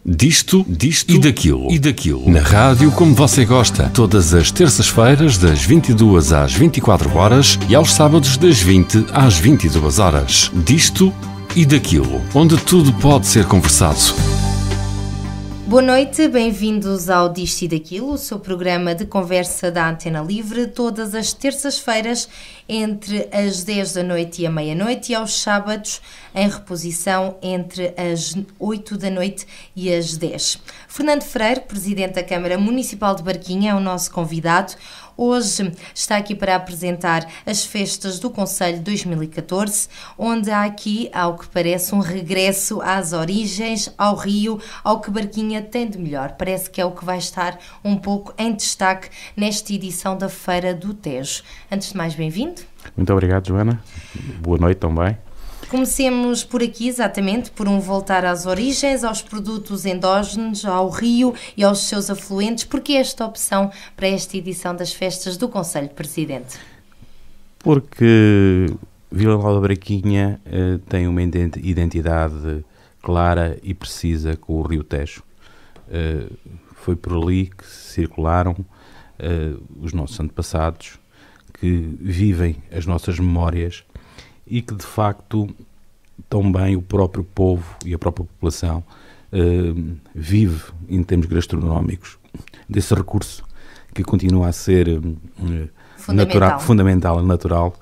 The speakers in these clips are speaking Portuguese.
Disto e daquilo. Na rádio como você gosta. Todas as terças-feiras, das 22 às 24 horas e aos sábados, das 20 às 22 horas. Disto e daquilo. Onde tudo pode ser conversado. Boa noite, bem-vindos ao Disto e Daquilo, o seu programa de conversa da Antena Livre, todas as terças-feiras entre as 10 da noite e a meia-noite e aos sábados em reposição entre as 8 da noite e as 10. Fernando Freire, Presidente da Câmara Municipal de Barquinha, é o nosso convidado. Hoje está aqui para apresentar as festas do Concelho 2014, onde há aqui, ao que parece, um regresso às origens, ao Rio, ao que Barquinha tem de melhor. Parece que é o que vai estar um pouco em destaque nesta edição da Feira do Tejo. Antes de mais, bem-vindo. Muito obrigado, Joana. Boa noite também. Comecemos por aqui, exatamente, por um voltar às origens, aos produtos endógenos, ao Rio e aos seus afluentes. Por que esta opção para esta edição das festas do Concelho, Presidente? Porque Vila Nova de Barquinha tem uma identidade clara e precisa com o Rio Tejo. Foi por ali que circularam os nossos antepassados, que vivem as nossas memórias e que, de facto, também o próprio povo e a própria população vive, em termos gastronómicos, desse recurso que continua a ser fundamental e natural,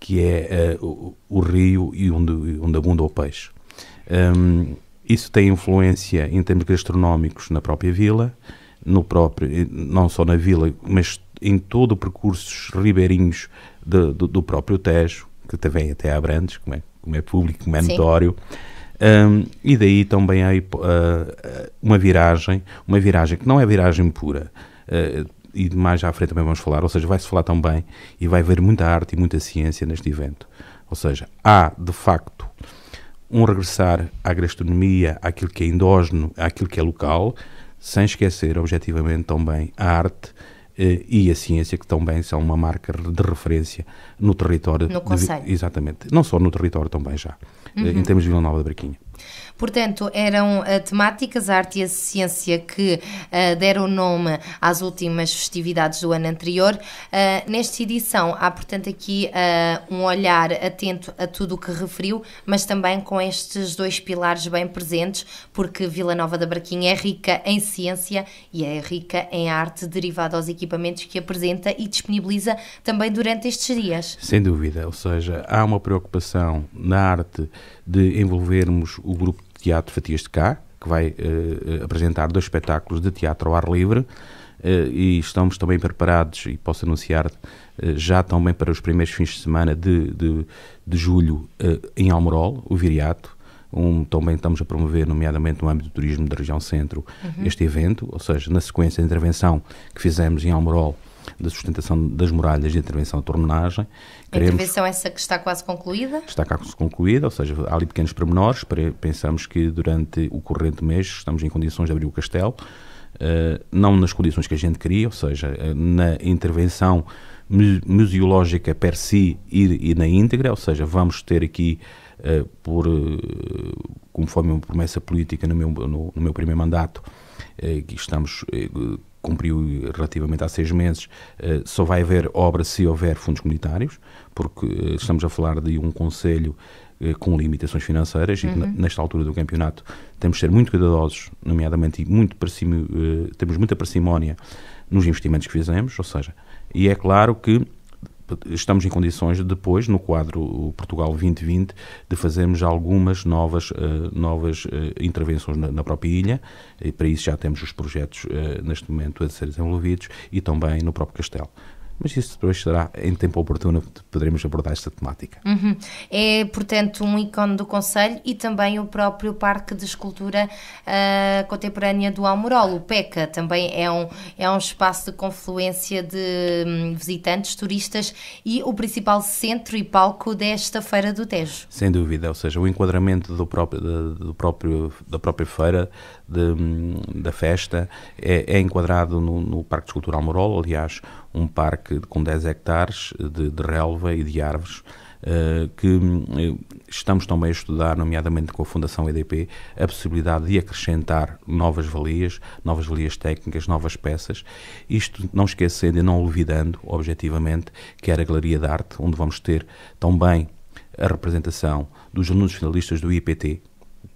que é o rio e onde abunda o peixe. Isso tem influência, em termos gastronómicos, na própria vila, não só na vila, mas em todo o percurso ribeirinhos do próprio Tejo, que também até a Abrantes, como é público, como é notório. E daí também há uma viragem que não é viragem pura, e mais à frente também vamos falar, ou seja, vai-se falar também e vai haver muita arte e muita ciência neste evento. Ou seja, há de facto um regressar à gastronomia, àquilo que é endógeno, àquilo que é local, sem esquecer objetivamente também a arte e a ciência, que também são uma marca de referência no território. No Concelho. Exatamente. Não só no território, também já, em termos de Vila Nova de Barquinha. Portanto, eram temáticas, a arte e a ciência, que deram nome às últimas festividades do ano anterior. Nesta edição há, portanto, aqui um olhar atento a tudo o que referiu, mas também com estes dois pilares bem presentes, porque Vila Nova da Barquinha é rica em ciência e é rica em arte derivada aos equipamentos que apresenta e disponibiliza também durante estes dias. Sem dúvida, ou seja, há uma preocupação na arte de envolvermos o grupo de teatro Fatias de Cá, que vai apresentar 2 espetáculos de teatro ao ar livre, e estamos também preparados, e posso anunciar já também para os primeiros fins de semana de julho em Almorol, o Viriato. Também estamos a promover, nomeadamente no âmbito do turismo da região centro, este evento, ou seja, na sequência da intervenção que fizemos em Almorol, da sustentação das muralhas de intervenção de tornagem. A intervenção essa que está quase concluída? Está quase concluída, ou seja, há ali pequenos pormenores. Pensamos que durante o corrente mês estamos em condições de abrir o castelo, não nas condições que a gente queria, ou seja, na intervenção museológica per si e na íntegra, ou seja, vamos ter aqui, conforme uma promessa política no meu primeiro mandato, que cumpriu relativamente há 6 meses, só vai haver obra se houver fundos comunitários, porque estamos a falar de um concelho com limitações financeiras, e nesta altura do campeonato temos de ser muito cuidadosos, nomeadamente, e temos muita parcimónia nos investimentos que fizemos, ou seja, e é claro que estamos em condições de depois, no quadro Portugal 2020, de fazermos algumas novas intervenções na própria ilha, e para isso já temos os projetos neste momento a ser desenvolvidos, e também no próprio castelo. Mas isso depois será em tempo oportuno que poderemos abordar esta temática. É, portanto, um ícone do Concelho e também o próprio Parque de Escultura Contemporânea do Almorol, o PECA, também é um espaço de confluência de visitantes, turistas e o principal centro e palco desta Feira do Tejo. Sem dúvida, ou seja, o enquadramento da própria feira, da festa, é enquadrado no Parque de Escultura Almorol, aliás, um parque com 10 hectares de relva e de árvores, que estamos também a estudar, nomeadamente com a Fundação EDP, a possibilidade de acrescentar novas valias técnicas, novas peças. Isto não esquecendo e não olvidando, objetivamente, que era a Galeria de Arte, onde vamos ter também a representação dos alunos finalistas do IPT,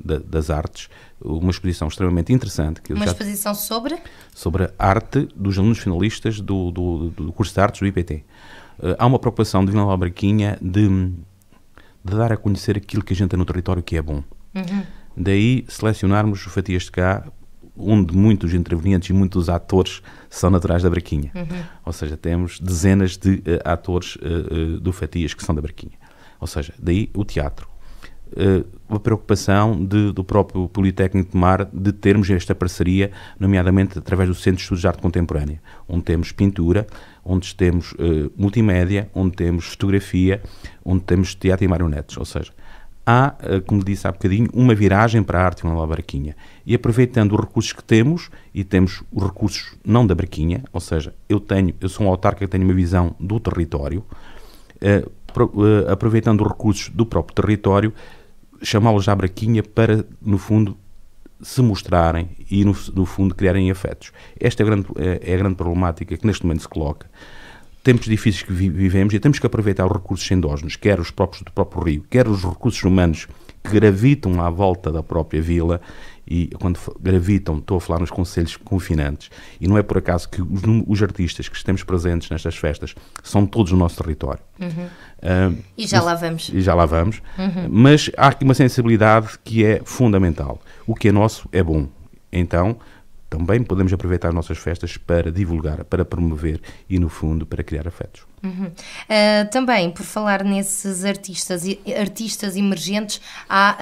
das artes, uma exposição extremamente interessante. Exposição sobre? Sobre a arte dos alunos finalistas do curso de artes do IPT. Há uma preocupação de Vila Nova de Barquinha de dar a conhecer aquilo que a gente tem no território que é bom. Daí selecionarmos fatias de cá, onde muitos intervenientes e muitos atores são naturais da Barquinha. Ou seja, temos dezenas de atores do Fatias que são da Barquinha. Ou seja, daí o teatro. A preocupação do próprio Politécnico de Mar de termos esta parceria, nomeadamente através do Centro de Estudos de Arte Contemporânea, onde temos pintura, onde temos multimédia, onde temos fotografia, onde temos teatro e marionetes. Ou seja, há, como disse há bocadinho, uma viragem para a arte em Nova Barquinha. E aproveitando os recursos que temos, e temos os recursos não da Barquinha, ou seja, eu sou um autarca que tenho uma visão do território, aproveitando os recursos do próprio território, chamá-los à Barquinha para, no fundo, se mostrarem e, no fundo, criarem afetos. Esta é a grande problemática que neste momento se coloca. Tempos difíceis que vivemos e temos que aproveitar os recursos endógenos, quer os próprios do próprio rio, quer os recursos humanos que gravitam à volta da própria vila. E quando gravitam, estou a falar nos concelhos confinantes, e não é por acaso que os artistas que estamos presentes nestas festas são todos do nosso território. E já lá vamos. Mas há aqui uma sensibilidade que é fundamental. O que é nosso é bom. Então, também podemos aproveitar as nossas festas para divulgar, para promover e, no fundo, para criar afetos. Também, por falar nesses artistas emergentes, há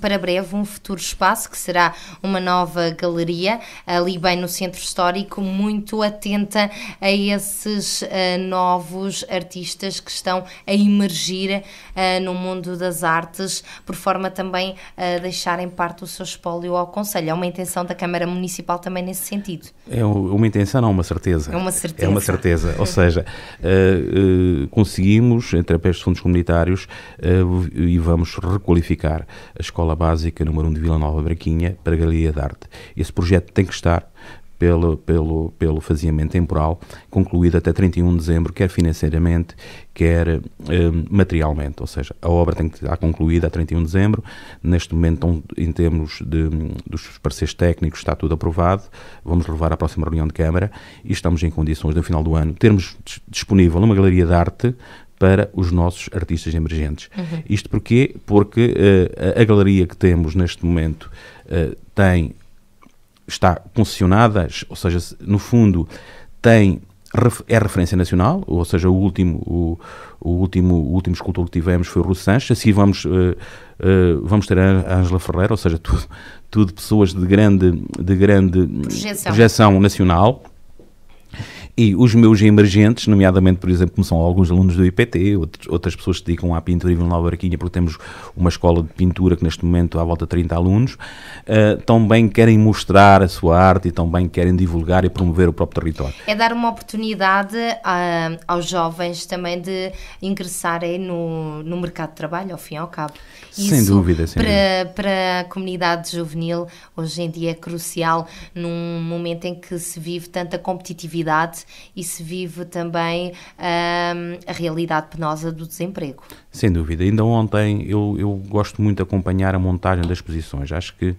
para breve um futuro espaço que será uma nova galeria, ali bem no centro histórico, muito atenta a esses novos artistas que estão a emergir no mundo das artes, por forma também a deixarem parte do seu espólio ao Concelho. É uma intenção da Câmara Municipal também nesse sentido? É uma intenção, não, uma certeza. É uma certeza. É uma certeza, ou seja, conseguimos, através de fundos comunitários, e vamos requalificar a Escola Básica número 1 de Vila Nova Barquinha para a Galeria de Arte. Esse projeto tem que estar pelo faseamento temporal, concluído até 31 de dezembro, quer financeiramente, quer materialmente, ou seja, a obra tem que estar concluída a 31 de dezembro. Neste momento, em termos dos parceiros técnicos, está tudo aprovado, vamos levar à próxima reunião de Câmara e estamos em condições, no final do ano, termos disponível uma galeria de arte para os nossos artistas emergentes. Isto porquê? Porque a galeria que temos neste momento está concessionada, ou seja, no fundo é referência nacional, ou seja, o último escultor que tivemos foi o Rui Sanches. Assim vamos ter a Ângela Ferreira, ou seja, tudo pessoas de grande projeção nacional. E os meus emergentes, nomeadamente, por exemplo, como são alguns alunos do IPT, outras pessoas que se dedicam à pintura em Vila Nova Barquinha, porque temos uma escola de pintura que neste momento há volta de 30 alunos, também querem mostrar a sua arte e também querem divulgar e promover o próprio território. É dar uma oportunidade aos jovens também de ingressarem no mercado de trabalho, ao fim e ao cabo. Sem dúvida. Para a comunidade juvenil, hoje em dia é crucial, num momento em que se vive tanta competitividade e se vive também a realidade penosa do desemprego. Sem dúvida. Ainda ontem eu gosto muito de acompanhar a montagem das exposições. Acho que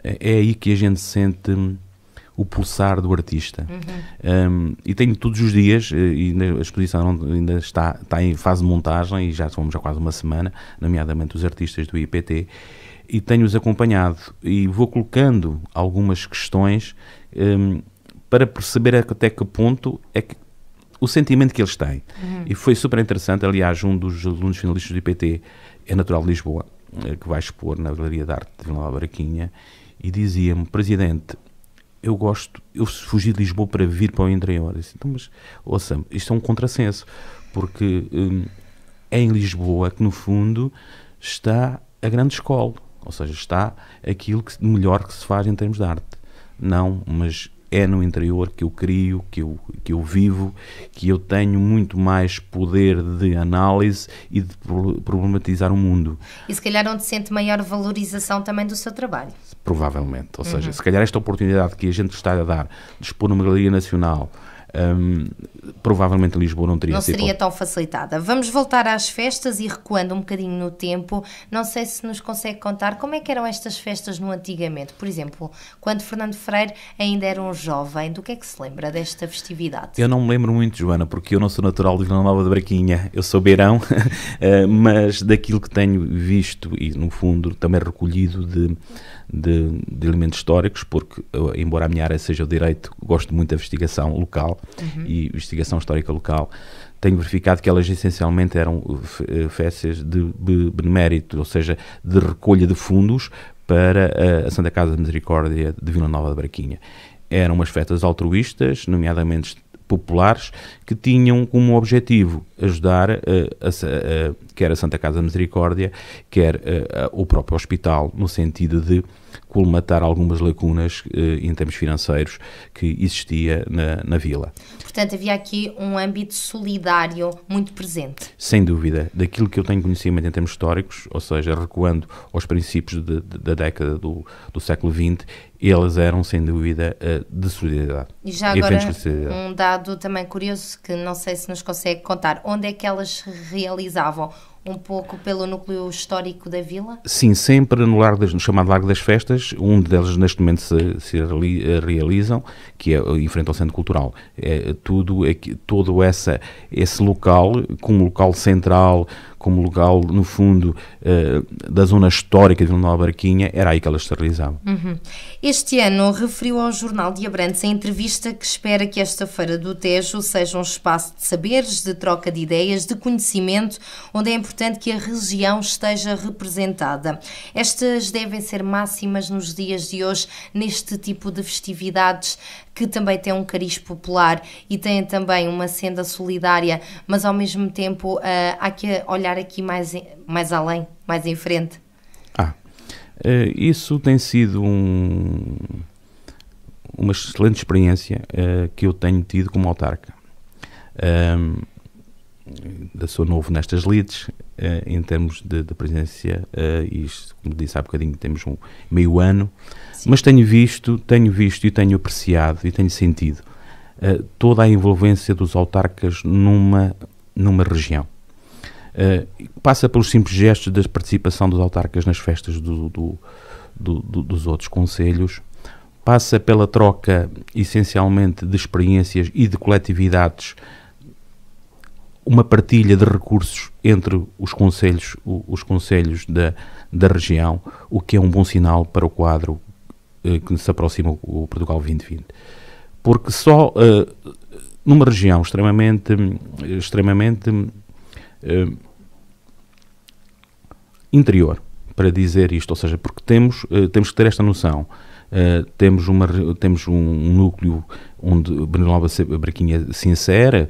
é aí que a gente sente o pulsar do artista. E tenho todos os dias, e a exposição ainda está em fase de montagem, e já fomos há quase uma semana, nomeadamente os artistas do IPT, e tenho-os acompanhado e vou colocando algumas questões para perceber até que ponto é que o sentimento que eles têm. E foi super interessante. Aliás, um dos alunos finalistas do IPT é natural de Lisboa, que vai expor na Galeria de Arte de Vila Nova Barquinha, e dizia-me: Presidente, eu fugi de Lisboa para vir para o interior. Eu disse: então, mas ouça, isto é um contrassenso, porque é em Lisboa que, no fundo, está a grande escola, ou seja, está aquilo melhor que se faz em termos de arte. Não, mas é no interior que eu crio, que eu vivo, que eu tenho muito mais poder de análise e de problematizar o mundo. E se calhar onde sente maior valorização também do seu trabalho. Provavelmente. Ou seja, se calhar esta oportunidade que a gente está a dar de expor numa galeria nacional, provavelmente Lisboa não teria. Não seria tão facilitada. Vamos voltar às festas e recuando um bocadinho no tempo. Não sei se nos consegue contar como é que eram estas festas no antigamente. Por exemplo, quando Fernando Freire ainda era um jovem, do que é que se lembra desta festividade? Eu não me lembro muito, Joana, porque eu não sou natural de Vila Nova de Braquinha. Eu sou beirão, mas daquilo que tenho visto e, no fundo, também recolhido de elementos históricos, porque, embora a minha área seja o direito, gosto muito da investigação local e investigação histórica local, tenho verificado que elas essencialmente eram festas de benemérito, ou seja, de recolha de fundos para a Santa Casa de Misericórdia de Vila Nova de Braquinha. Eram umas festas altruístas, nomeadamente populares, que tinham como objetivo ajudar quer a Santa Casa de Misericórdia, quer o próprio hospital, no sentido de colmatar algumas lacunas em termos financeiros que existia na vila. Portanto, havia aqui um âmbito solidário muito presente. Sem dúvida. Daquilo que eu tenho conhecimento em termos históricos, ou seja, recuando aos princípios da década do século XX, eles eram, sem dúvida, de solidariedade. E já agora, um dado também curioso, que não sei se nos consegue contar, onde é que elas se realizavam? Um pouco pelo núcleo histórico da vila? Sim, sempre no chamado Largo das Festas, um deles neste momento se realizam, que é em frente ao Centro Cultural. Todo esse local, como local central, como local, no fundo, da zona histórica de Vila Nova de Braquinha, era aí que elas se realizavam. Este ano referiu ao Jornal de Abrantes em entrevista que espera que esta Feira do Tejo seja um espaço de saberes, de troca de ideias, de conhecimento, onde é importante que a região esteja representada. Estas devem ser máximas nos dias de hoje, neste tipo de festividades que também têm um cariz popular e têm também uma senda solidária, mas ao mesmo tempo há que olhar aqui mais além, mais em frente. Isso tem sido uma excelente experiência que eu tenho tido como autarca. Sou novo nestas lides, em termos de presidência, e como disse há bocadinho, temos meio ano. Sim. Mas tenho visto e tenho apreciado e tenho sentido toda a envolvência dos autarcas numa região. Passa pelos simples gestos da participação dos autarcas nas festas dos outros concelhos, passa pela troca essencialmente de experiências e de coletividades, uma partilha de recursos entre os concelhos da região, o que é um bom sinal para o quadro que se aproxima o Portugal 2020. Porque só numa região extremamente interior, para dizer isto, ou seja, porque temos que ter esta noção. Temos um núcleo onde Vila Nova de Braquinha se insere,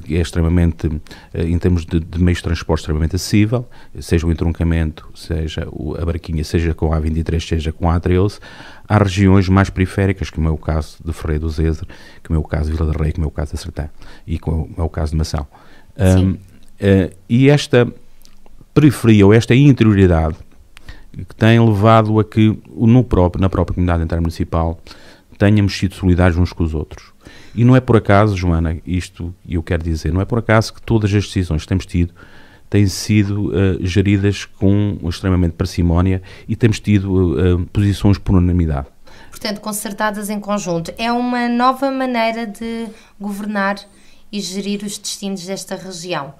que é extremamente, em termos de meios de transporte, extremamente acessível, seja o entroncamento, seja a Braquinha, seja com a A23, seja com a A13. Há regiões mais periféricas, como é o caso de Ferreira do Zezer, como é o caso de Vila de Rei, como é o caso de Sertã, e como é o caso de Mação. E esta periferia, ou esta interioridade, que tem levado a que na própria comunidade intermunicipal tenhamos sido solidários uns com os outros. E não é por acaso, Joana, isto eu quero dizer, não é por acaso que todas as decisões que temos tido têm sido geridas com extremamente parcimónia e temos tido posições por unanimidade. Portanto, concertadas em conjunto. É uma nova maneira de governar e gerir os destinos desta região.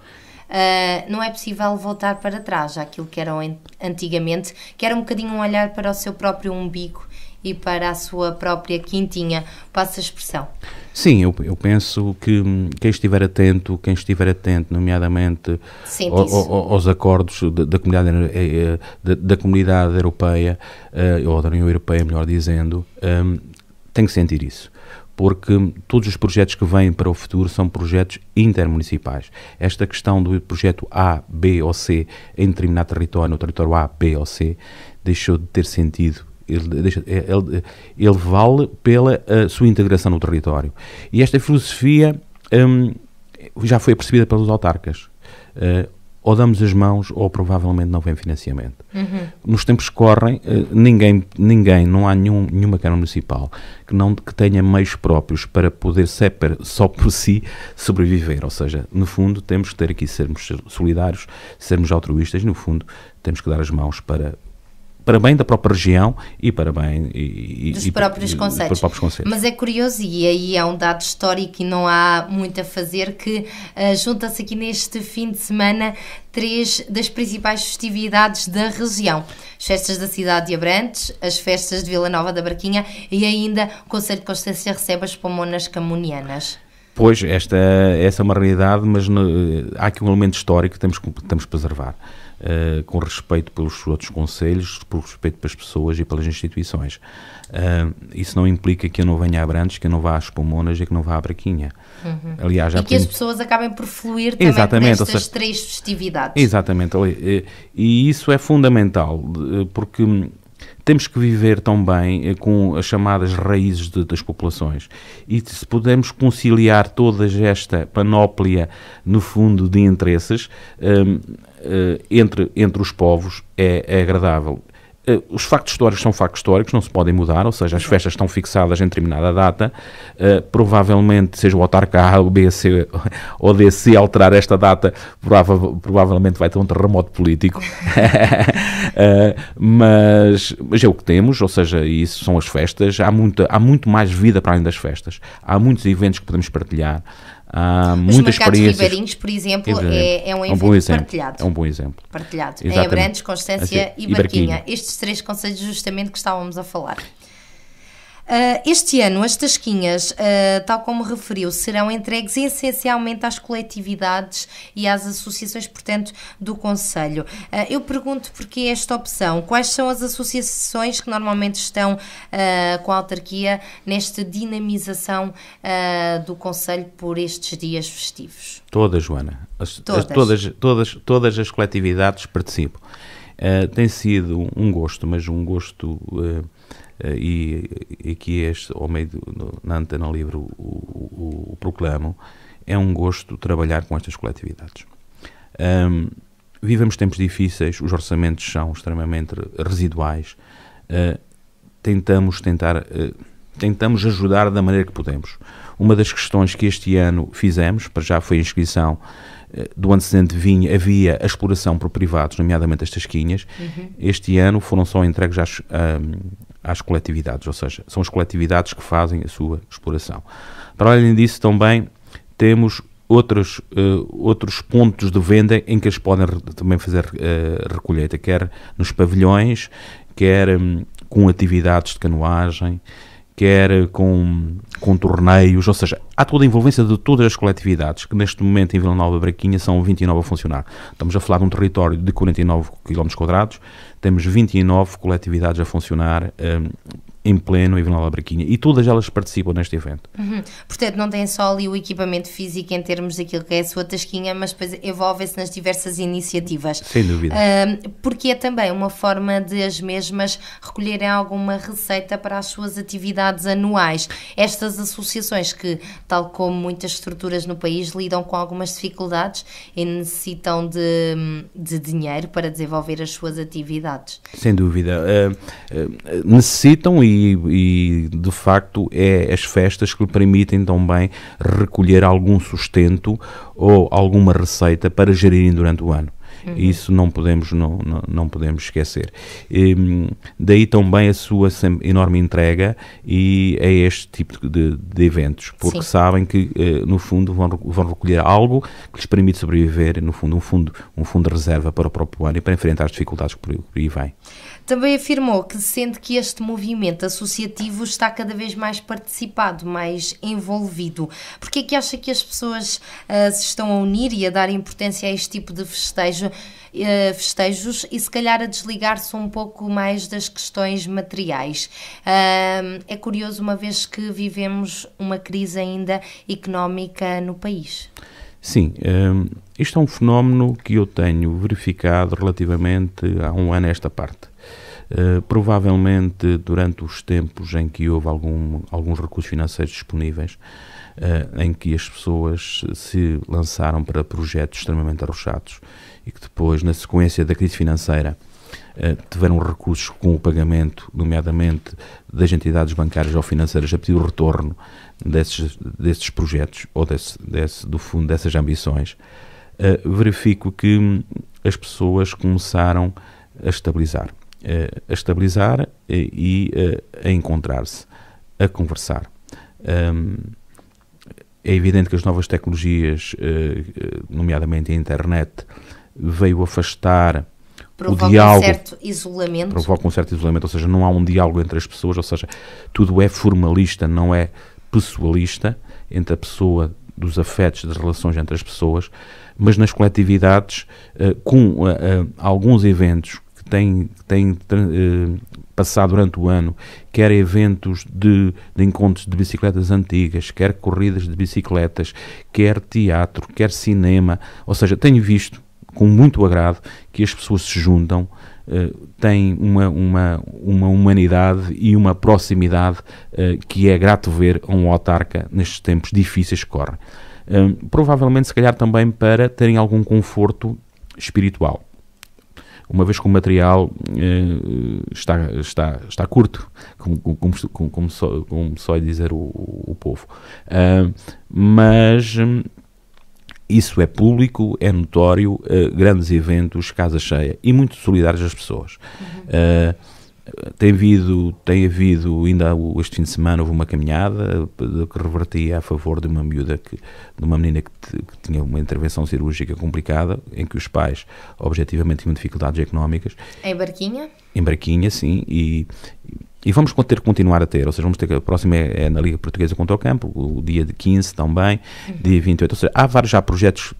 Não é possível voltar para trás àquilo que eram antigamente, que era um bocadinho um olhar para o seu próprio umbigo e para a sua própria quintinha, passa a expressão. Sim, eu penso que quem estiver atento, nomeadamente aos acordos da comunidade europeia, ou da União Europeia, melhor dizendo, tem que sentir isso. Porque todos os projetos que vêm para o futuro são projetos intermunicipais. Esta questão do projeto A, B ou C em determinado território, no território A, B ou C, deixou de ter sentido ele vale pela sua integração no território. E esta filosofia já foi percebida pelos autarcas. Ou damos as mãos ou provavelmente não vem financiamento. Nos tempos que correm, ninguém, não há nenhuma Câmara Municipal que tenha meios próprios para poder só por si sobreviver. Ou seja, no fundo, temos que ter aqui, sermos solidários, sermos altruístas, no fundo, temos que dar as mãos para bem da própria região e para bem dos próprios concelhos. Mas é curioso, e aí é um dado histórico e não há muito a fazer, que junta-se aqui neste fim de semana 3 das principais festividades da região. As festas da cidade de Abrantes, as festas de Vila Nova da Barquinha e ainda o Concelho de Constância recebe as Pomonas Camunianas. Pois, essa é uma realidade, mas há aqui um elemento histórico que temos que preservar. Com respeito pelos outros concelhos, por respeito pelas pessoas e pelas instituições. Isso não implica que eu não venha a Abrantes, que eu não vá às Pomonas e que não vá à Braquinha. Aliás, e que as pessoas acabem por fluir também por estas 3 festividades. Exatamente. E isso é fundamental, porque temos que viver também com as chamadas raízes das populações. E se pudermos conciliar toda esta panóplia, no fundo, de interesses entre os povos, é agradável. Os factos históricos são factos históricos, não se podem mudar, ou seja, as festas estão fixadas em determinada data, provavelmente, seja o autarca A, o B, C ou D, se alterar esta data, provavelmente vai ter um terremoto político, mas é o que temos, ou seja, isso são as festas, há muito mais vida para além das festas, há muitos eventos que podemos partilhar. Há muitas experiências. Os Ribeirinhos, por exemplo, é um evento partilhado. É um bom exemplo. Partilhado. Em Abrantes, Constância e Barquinha. Estes 3 concelhos justamente que estávamos a falar. Este ano, as tasquinhas, tal como referiu, serão entregues essencialmente às coletividades e às associações, portanto, do concelho. Eu pergunto porquê esta opção. Quais são as associações que normalmente estão com a autarquia nesta dinamização do concelho por estes dias festivos? Todas, Joana. Todas as coletividades participam. Tem sido um gosto, mas um gosto... e aqui ao meio na Antena Livre o proclamo, é um gosto trabalhar com estas coletividades. Vivemos tempos difíceis, os orçamentos são extremamente residuais, tentamos ajudar da maneira que podemos. Uma das questões que este ano fizemos, para já foi a inscrição, do antecedente havia a exploração por privados, nomeadamente as tasquinhas. Este ano foram só entregues às coletividades, ou seja, são as coletividades que fazem a sua exploração. Para além disso, também temos outros pontos de venda em que eles podem também fazer recolheita, quer nos pavilhões, quer com atividades de canoagem, quer com torneios, ou seja, há toda a envolvência de todas as coletividades, que neste momento em Vila Nova da Barquinha são 29 a funcionar. Estamos a falar de um território de 49 km², temos 29 coletividades a funcionar em pleno em Vila Nova da Barquinha, e todas elas participam neste evento. Portanto, não tem só ali o equipamento físico em termos daquilo que é a sua tasquinha, mas depois envolvem-se nas diversas iniciativas. Sem dúvida. Porque é também uma forma de as mesmas recolherem alguma receita para as suas atividades anuais. Estas associações que, tal como muitas estruturas no país, lidam com algumas dificuldades e necessitam de dinheiro para desenvolver as suas atividades. Sem dúvida. Necessitam e de facto é as festas que lhe permitem também recolher algum sustento ou alguma receita para gerirem durante o ano. Isso não podemos esquecer. Daí também a sua enorme entrega e a este tipo de eventos, porque sabem que no fundo vão recolher algo que lhes permite sobreviver, no fundo um fundo de reserva para o próprio ano e para enfrentar as dificuldades que por aí vêm. Também afirmou que sente que este movimento associativo está cada vez mais participado, mais envolvido. Porque é que acha que as pessoas se estão a unir e a dar importância a este tipo de festejos e se calhar a desligar-se um pouco mais das questões materiais? É curioso, uma vez que vivemos uma crise ainda económica no país. Sim, isto é um fenómeno que eu tenho verificado relativamente há um ano a esta parte. Provavelmente, durante os tempos em que houve alguns recursos financeiros disponíveis, em que as pessoas se lançaram para projetos extremamente arrochados e que depois, na sequência da crise financeira, tiveram recursos com o pagamento, nomeadamente das entidades bancárias ou financeiras, a pedir o retorno desses projetos ou do fundo dessas ambições, verifico que as pessoas começaram a estabilizar e a encontrar-se, a conversar. É evidente que as novas tecnologias, nomeadamente a internet, veio afastar provoca o diálogo. Provoca um certo isolamento, ou seja, não há um diálogo entre as pessoas, ou seja, tudo é formalista, não é pessoalista, entre a pessoa, dos afetos, das relações entre as pessoas, mas nas coletividades, com alguns eventos que têm passado durante o ano, quer eventos de encontros de bicicletas antigas, quer corridas de bicicletas, quer teatro, quer cinema, ou seja, tenho visto com muito agrado que as pessoas se juntam, têm uma humanidade e uma proximidade que é grato ver a um autarca nestes tempos difíceis que correm. Provavelmente, se calhar, também para terem algum conforto espiritual. Uma vez que o material está curto, como só dizer o povo. Mas isso é público, é notório, grandes eventos, casa cheia e muito solidários às pessoas. Tem havido, ainda este fim de semana, houve uma caminhada que revertia a favor de uma miúda, de uma menina que tinha uma intervenção cirúrgica complicada, em que os pais, objetivamente, tinham dificuldades económicas. Em Barquinha? Em Barquinha, sim, e vamos ter que continuar a ter, ou seja, vamos ter que, a próxima é na Liga Portuguesa contra o Campo, o dia de 15 também, dia 28, ou seja, há vários já projetos,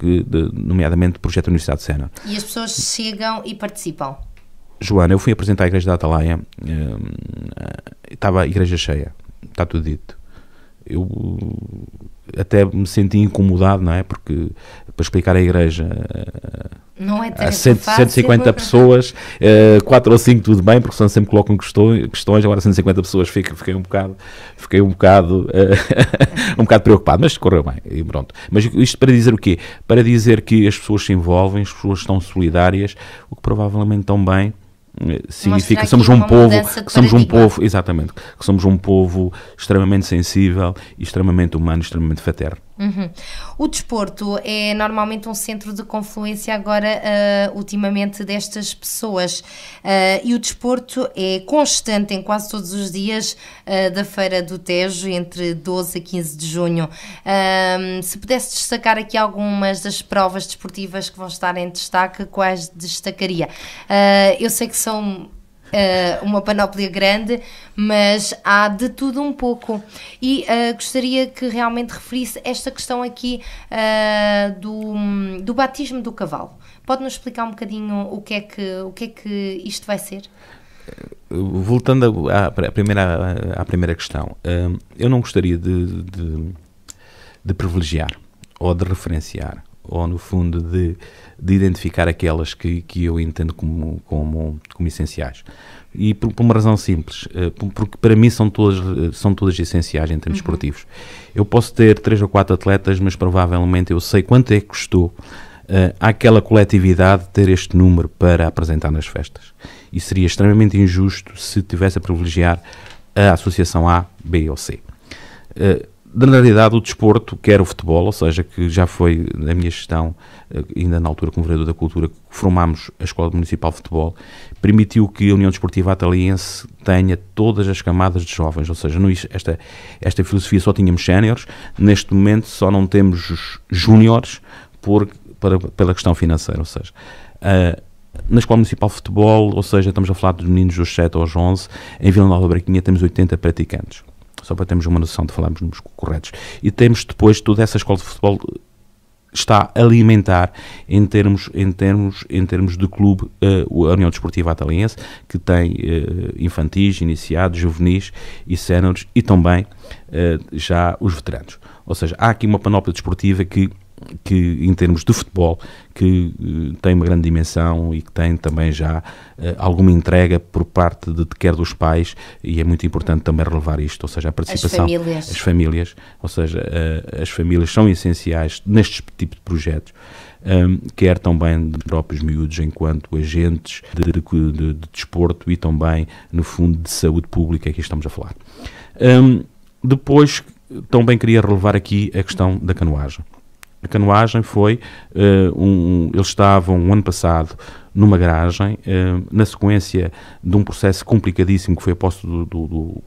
nomeadamente o projeto da Universidade de Sena. E as pessoas chegam e participam? Joana, eu fui apresentar a Igreja da Atalaia, estava a igreja cheia, está tudo dito. Eu até me senti incomodado, não é? Porque para explicar a igreja não é a 150 pessoas, 4 ou 5 tudo bem, porque senão sempre colocam questões, agora 150 pessoas fiquei um bocado preocupado, mas correu bem, e pronto. Mas isto para dizer o quê? Para dizer que as pessoas se envolvem, as pessoas estão solidárias, o que provavelmente também significa que somos um povo, exatamente, que somos um povo extremamente sensível, extremamente humano, extremamente fraterno. O desporto é normalmente um centro de confluência agora, ultimamente, destas pessoas, e o desporto é constante em quase todos os dias da Feira do Tejo, entre 12 a 15 de junho. Se pudesse destacar aqui algumas das provas desportivas que vão estar em destaque, quais destacaria? Eu sei que são uma panóplia grande, mas há de tudo um pouco, e gostaria que realmente referisse esta questão aqui do batismo do cavalo. Pode-nos explicar um bocadinho o que é que isto vai ser? Voltando à primeira questão, eu não gostaria de privilegiar ou de referenciar, ou no fundo de identificar aquelas que eu entendo como essenciais. E por uma razão simples, porque para mim são todas essenciais em termos esportivos. Eu posso ter 3 ou 4 atletas, mas provavelmente eu sei quanto é que custou àquela coletividade ter este número para apresentar nas festas. E seria extremamente injusto se tivesse a privilegiar a associação A, B ou C. Na realidade, o desporto, quer o futebol, ou seja, que já foi na minha gestão, ainda na altura como vereador da Cultura, que formámos a Escola Municipal de Futebol, permitiu que a União Desportiva Ataliense tenha todas as camadas de jovens, ou seja, esta filosofia só tínhamos séniores, neste momento só não temos júniores pela questão financeira, ou seja, na Escola Municipal de Futebol, ou seja, estamos a falar dos meninos dos 7 aos 11, em Vila Nova de Barquinha temos 80 praticantes. Só para termos uma noção de falarmos números corretos. E temos depois toda essa escola de futebol está a alimentar em termos de clube a União Desportiva Ataliense, que tem infantis, iniciados, juvenis e séniores e também já os veteranos. Ou seja, há aqui uma panóplia desportiva que em termos de futebol, que tem uma grande dimensão e que tem também já alguma entrega por parte quer dos pais, e é muito importante também relevar isto, ou seja, a participação. As famílias, ou seja, as famílias são essenciais neste tipo de projetos, quer também de próprios miúdos enquanto agentes de desporto e também, no fundo, de saúde pública, que estamos a falar. Depois, também queria relevar aqui a questão da canoagem. A canoagem foi, eles estavam, ano passado, numa garagem, na sequência de um processo complicadíssimo que foi a posse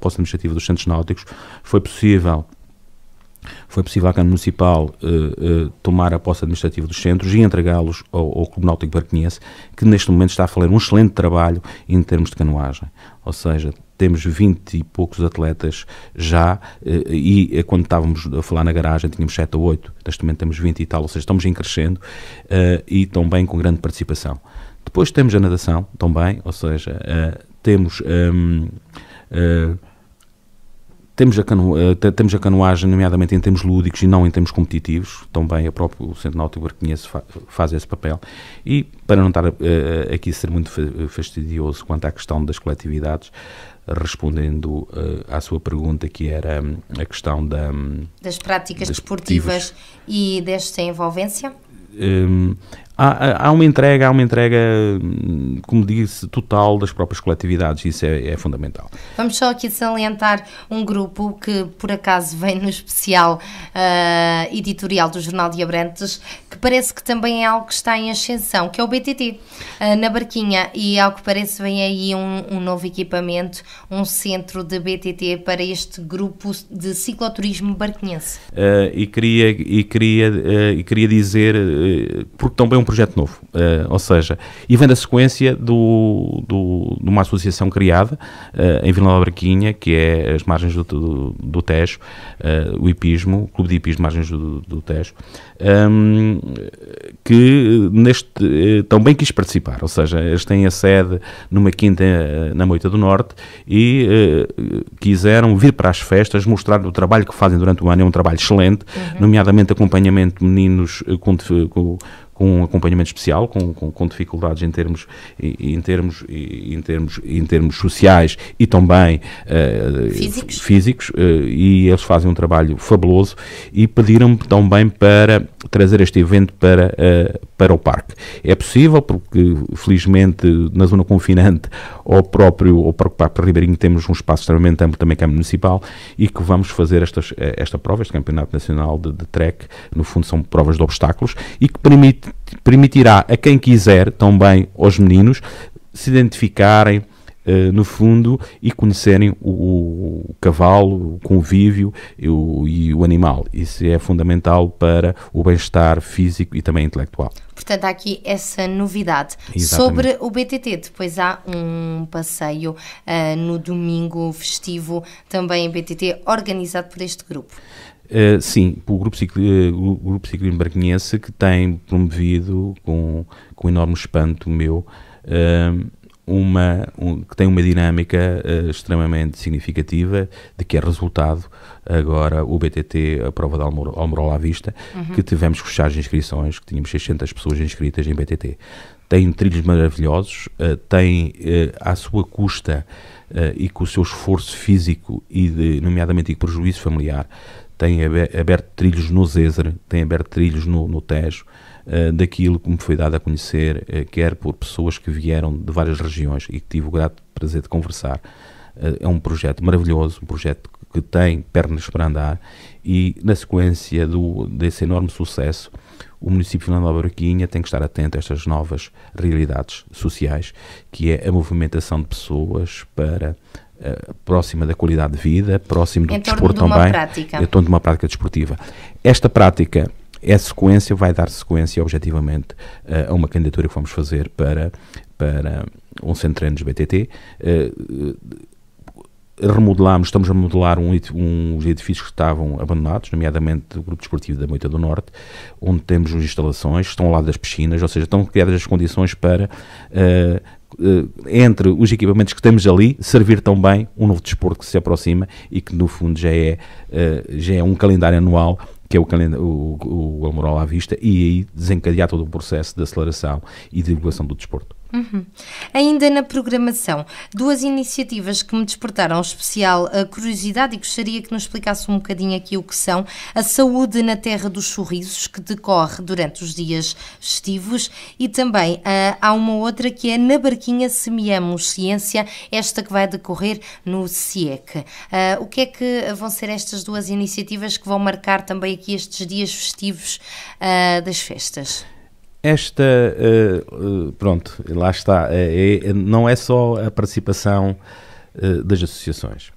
administrativa dos centros náuticos. Foi possível à Câmara Municipal tomar a posse administrativa dos centros e entregá-los ao Clube Náutico Barquinhense, que neste momento está a fazer um excelente trabalho em termos de canoagem. Ou seja, temos 20 e poucos atletas já, e quando estávamos a falar na garagem tínhamos 7 ou 8, neste momento temos 20 e tal, ou seja, estamos em crescendo, e também com grande participação. Depois temos a natação também, ou seja, temos a canoagem, nomeadamente em termos lúdicos e não em termos competitivos. Também o Centro Náutico Barquinhense faz esse papel. E, para não estar aqui a ser muito fastidioso quanto à questão das coletividades, respondendo à sua pergunta, que era a questão das práticas desportivas e desta envolvência? Há uma entrega, como disse, total das próprias coletividades. Isso é fundamental. Vamos só aqui salientar um grupo que, por acaso, vem no especial editorial do Jornal de Abrantes, que parece que também é algo que está em ascensão, que é o BTT, na Barquinha, e ao que parece vem aí um novo equipamento, um centro de BTT para este grupo de cicloturismo barquinhense. E queria dizer, porque também é um projeto novo, ou seja, e vem da sequência de uma associação criada em Vila Nova de Barquinha, que é as margens do Tejo, o hipismo, o Clube de Hipismo Margens do Tejo, que também quis participar, ou seja, eles têm a sede numa quinta na Moita do Norte e quiseram vir para as festas mostrar o trabalho que fazem durante o ano. É um trabalho excelente, nomeadamente acompanhamento de meninos com um acompanhamento especial, com dificuldades em termos sociais e também físicos, e eles fazem um trabalho fabuloso, e pediram-me também para trazer este evento para o parque. É possível, porque felizmente na zona confinante ao próprio Parque Ribeirinho temos um espaço extremamente amplo, também Câmara Municipal, e que vamos fazer esta prova, este Campeonato Nacional de Trek. No fundo são provas de obstáculos, e que permitirá a quem quiser, também aos meninos, se identificarem no fundo e conhecerem o cavalo, o convívio e o animal. Isso é fundamental para o bem-estar físico e também intelectual. Portanto, há aqui essa novidade. Exatamente. Sobre o BTT, depois há um passeio no domingo festivo, também em BTT, organizado por este grupo. Sim, o Grupo Ciclismo Barquinhense, que tem promovido com enorme espanto meu, que tem uma dinâmica extremamente significativa, de que é resultado agora o BTT, a prova de Almorola à Vista, que tivemos que fechar as inscrições, que tínhamos 600 pessoas inscritas em BTT. Tem trilhos maravilhosos, tem à sua custa e com o seu esforço físico e nomeadamente e prejuízo familiar, tem aberto trilhos no Zézer, tem aberto trilhos no Tejo, daquilo que me foi dado a conhecer, quer por pessoas que vieram de várias regiões e que tive o grato prazer de conversar. É um projeto maravilhoso, um projeto que tem pernas para andar, e na sequência desse enorme sucesso, o município de Vila Nova de Barquinha tem que estar atento a estas novas realidades sociais, que é a movimentação de pessoas para próxima da qualidade de vida, próximo do desporto também, em torno de uma prática desportiva. Esta prática vai dar sequência, objetivamente, a uma candidatura que vamos fazer para um centro de treinos BTT. Estamos a remodelar uns edifícios que estavam abandonados, nomeadamente o Grupo Desportivo da Moita do Norte, onde temos as instalações, estão ao lado das piscinas, ou seja, estão criadas as condições para entre os equipamentos que temos ali, servir também um novo desporto que se aproxima e que no fundo já é um calendário anual, que é o Almorol à Vista, e aí desencadear todo um processo de aceleração e de divulgação do desporto. Ainda na programação, 2 iniciativas que me despertaram especial curiosidade e gostaria que nos explicasse um bocadinho aqui o que são: a Saúde na Terra dos Sorrisos, que decorre durante os dias festivos, e também há uma outra que é Na Barquinha Semeamos Ciência, esta que vai decorrer no CIEC. O que é que vão ser estas 2 iniciativas que vão marcar também aqui estes dias festivos das festas? Esta, pronto, lá está, não é só a participação das associações,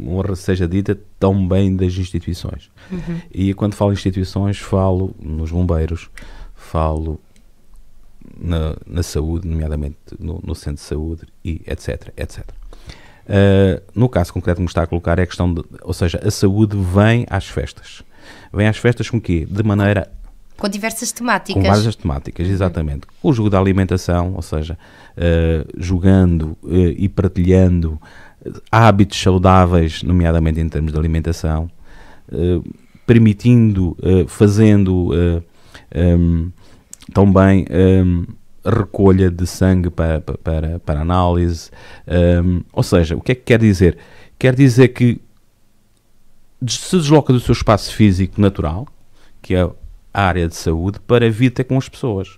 honra seja dita também das instituições. E quando falo em instituições, falo nos bombeiros, falo na saúde, nomeadamente no centro de saúde, e etc, etc. No caso concreto que me está a colocar é a questão ou seja, a saúde vem às festas. Vem às festas com o quê? De maneira... Com diversas temáticas. Com várias temáticas, exatamente. O jogo da alimentação, ou seja, jogando e partilhando hábitos saudáveis, nomeadamente em termos de alimentação, permitindo, fazendo também recolha de sangue para análise. Ou seja, o que é que quer dizer? Quer dizer que se desloca do seu espaço físico natural, que é a área de saúde, para vir ter com as pessoas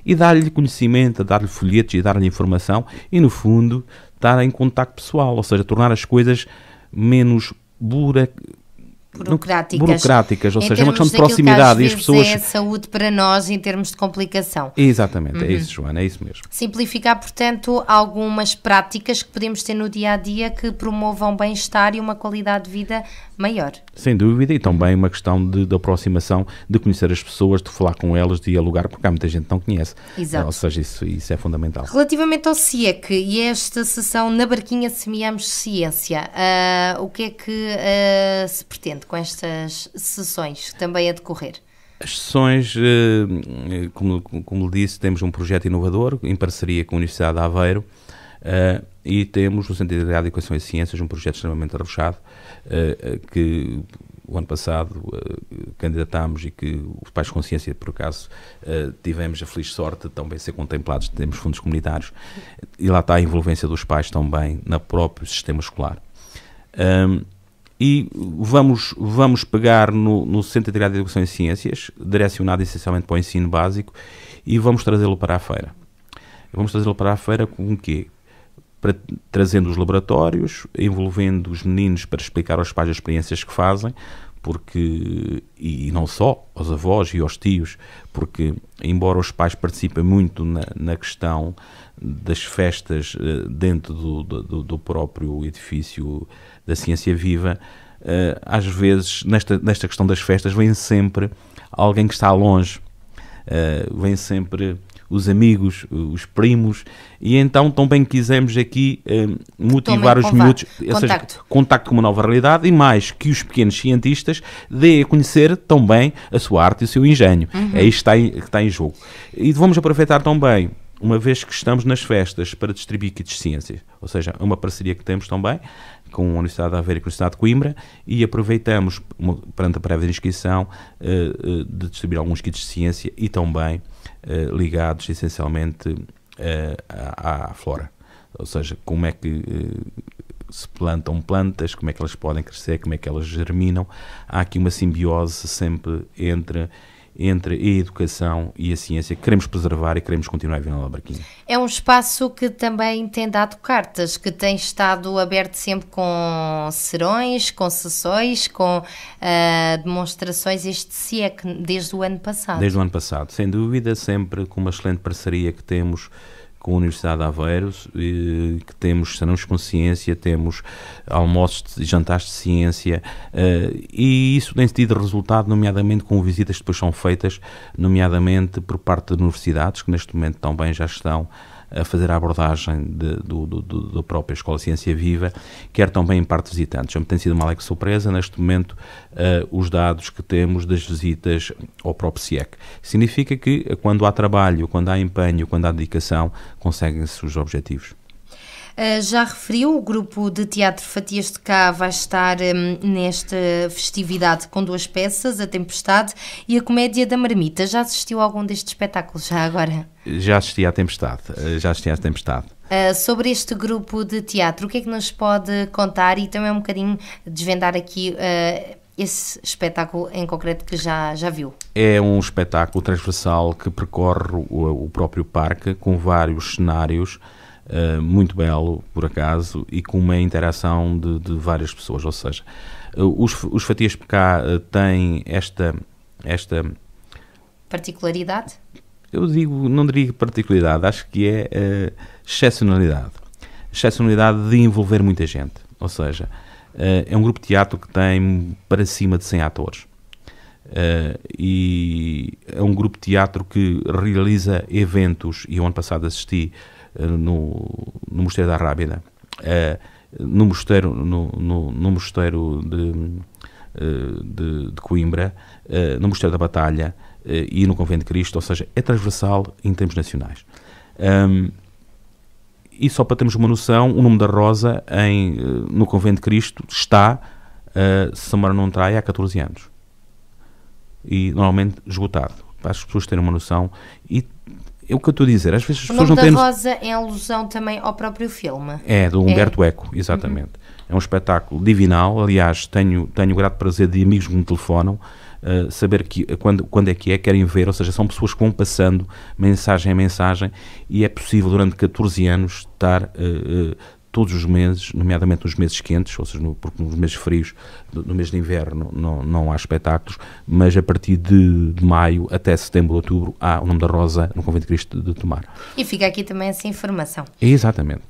e dar-lhe conhecimento, dar-lhe folhetos e dar-lhe informação e, no fundo, estar em contacto pessoal, ou seja, tornar as coisas menos burocráticas, ou seja, é uma questão de proximidade e as pessoas... é saúde para nós em termos de complicação. Exatamente, é isso, Joana, é isso mesmo. Simplificar, portanto, algumas práticas que podemos ter no dia-a-dia que promovam bem-estar e uma qualidade de vida maior. Sem dúvida, e também uma questão de aproximação, de conhecer as pessoas, de falar com elas, de dialogar, porque há muita gente que não conhece. Exato. Ou seja, isso é fundamental. Relativamente ao CIEC e esta sessão Na Barquinha Semeamos Ciência, o que é que se pretende com estas sessões também a decorrer? As sessões, como lhe disse, temos um projeto inovador em parceria com a Universidade de Aveiro, e temos no Centro de Educação e Ciências um projeto extremamente arrojado, que o ano passado candidatámos e que os Pais de Consciência, por acaso, tivemos a feliz sorte de também ser contemplados, temos fundos comunitários, e lá está a envolvência dos pais também no próprio sistema escolar. E vamos pegar no Centro Integrado de Educação e Ciências, direcionado essencialmente para o ensino básico, e vamos trazê-lo para a feira. Vamos trazê-lo para a feira com o quê? Trazendo os laboratórios, envolvendo os meninos para explicar aos pais as experiências que fazem, porque, e não só aos avós e aos tios, porque embora os pais participem muito na questão das festas dentro do próprio edifício da Ciência Viva, às vezes nesta questão das festas vem sempre alguém que está longe, vem sempre os amigos, os primos, e então também quisemos aqui motivar os miúdos, ou seja, contacto com uma nova realidade, e mais que os pequenos cientistas deem a conhecer também a sua arte e o seu engenho. É isto que está em jogo. E vamos aproveitar também, uma vez que estamos nas festas, para distribuir kits de ciências, ou seja, uma parceria que temos também com a Universidade de Aveiro e com a Universidade de Coimbra, e aproveitamos, perante a prévia inscrição, de distribuir alguns kits de ciência e também ligados essencialmente à flora, ou seja, como é que se plantam plantas, como é que elas podem crescer, como é que elas germinam. Há aqui uma simbiose sempre entre a educação e a ciência que queremos preservar e queremos continuar a viver na Barquinha. É um espaço que também tem dado cartas, que tem estado aberto sempre com serões, com sessões, com demonstrações, este CIEC, desde o ano passado. Desde o ano passado, sem dúvida, sempre com uma excelente parceria que temos com a Universidade de Aveiro, que temos salões de consciência, temos almoços e jantares de ciência, e isso tem tido resultado, nomeadamente com visitas que depois são feitas, nomeadamente por parte de universidades, que neste momento também já estão a fazer a abordagem da própria Escola Ciência Viva, quer também em parte visitantes. Tem sido uma alegre surpresa, neste momento, os dados que temos das visitas ao próprio CIEC. Significa que, quando há trabalho, quando há empenho, quando há dedicação, conseguem-se os objetivos. Já referiu, o grupo de teatro Fatias de Cá vai estar nesta festividade com 2 peças, A Tempestade e A Comédia da Marmita. Já assistiu a algum destes espetáculos, já agora? Já assisti à Tempestade. Sobre este grupo de teatro, o que é que nos pode contar e também um bocadinho desvendar aqui esse espetáculo em concreto que já viu? É um espetáculo transversal que percorre o próprio parque com vários cenários, muito belo, por acaso, e com uma interação de várias pessoas. Ou seja, os Fatias de Cá têm esta particularidade? Não diria particularidade, acho que é excepcionalidade de envolver muita gente. Ou seja, é um grupo de teatro que tem para cima de 100 atores. E é um grupo de teatro que realiza eventos, e o ano passado assisti no Mosteiro da Rábida, no Mosteiro de Coimbra, no Mosteiro da Batalha e no Convento de Cristo. Ou seja, é transversal em termos nacionais. E só para termos uma noção, o Nome da Rosa no Convento de Cristo está, se a memória não trai, há 14 anos. E normalmente esgotado, para as pessoas terem uma noção. E é o que eu estou a dizer, às vezes as pessoas não têm... O Nome da Rosa é alusão também ao próprio filme. É, do Humberto Eco, exatamente. É um espetáculo divinal. Aliás, tenho o grato prazer de amigos que me telefonam, saber que, quando é que querem ver. Ou seja, são pessoas que vão passando mensagem a mensagem, e é possível durante 14 anos estar todos os meses, nomeadamente nos meses quentes, ou seja, porque nos meses frios, no mês de inverno não há espetáculos, mas a partir de maio até setembro, outubro, há o Nome da Rosa no Convento de Cristo de Tomar. E fica aqui também essa informação. Exatamente.